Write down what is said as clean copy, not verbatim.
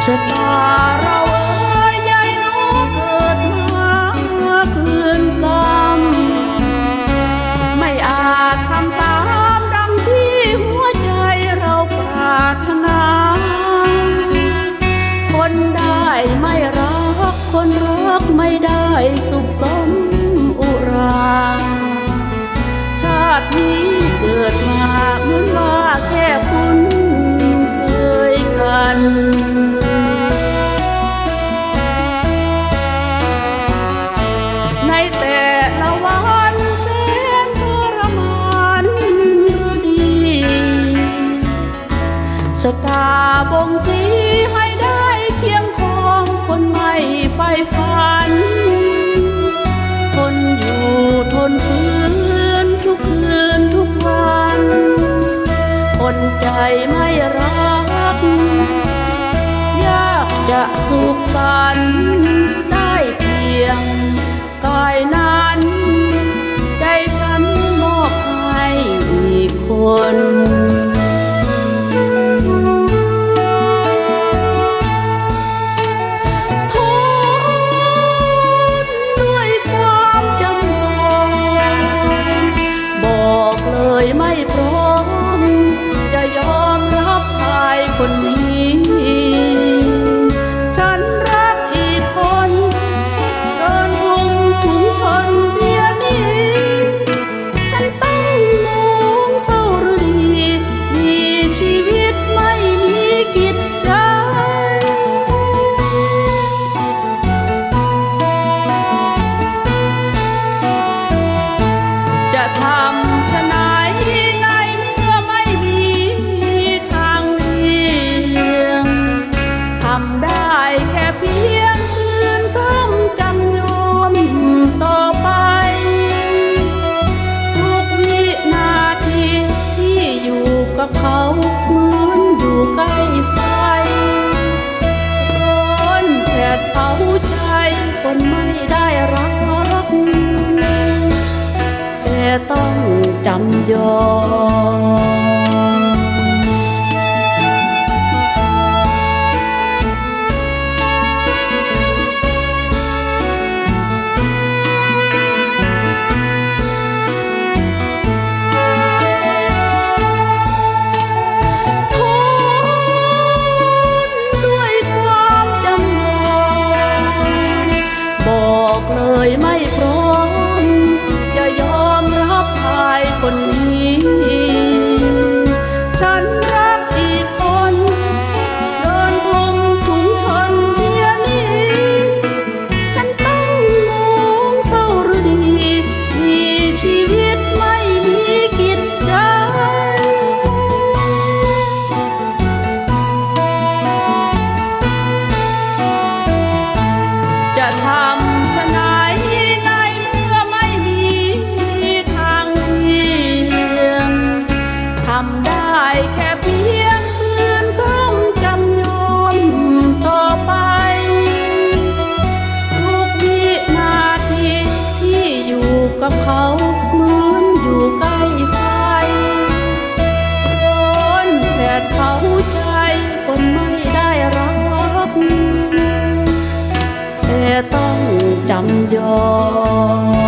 ชะตาเราเอ่ยใหญ่หนูเกิดมาคืนกรรมไม่อาจทำตามดังที่หัวใจเราปรารถนาคนได้ไม่รักคนรักไม่ได้สุขสมอุราชาตินี้เกิดมาเหมือนว่าแค่คุ้นเคยกันในแต่ละวันแสนทรมานดีชะตาบ่งชี้ให้ได้เคียงคองคนไม่ใฝ่ฝันคนอยู่ทนฝืนทุกคืนทุกวันคนใจไม่รักยากจะสุขสันต์ได้เพียงกายนั้นใจฉันมอบให้อีกคนไม่พร้อมจะยอมรับชายคนนี้ฉันรักอีกคนโดนรุมถุงชนเสียนี้ฉันต้องมองเศร้าหรือดีมีชีวิตไม่มีกิจใจจะทำชะไหนทำได้แค่เพียงคืนคำจำยมต่อไปทุกวินาทีที่อยู่กับเขาเหมือนอยู่ใกล้ไฟร้อนแผดเผาใจคนไม่ได้รักแต่ต้องจำยอมบอกเลยไม่พร้อมจะยอมรับชายคนนี้ฉันรักอีกคนโดนรุมถุงชนเสียนี้ฉันต้องมองเศร้าหรือดีมีชีวิตไม่มีกิจใจจะทำชะไหนในเมื่อไม่มีทางเลี่ยงทำได้แค่เพียงคืนคำจำยมต่อไปทุกวินาทีที่อยู่กับเขาเหมือนอยู่ใกล้ไฟร้อนแผดเผาใจคนไม่ได้รักแต่ต้องจำยอม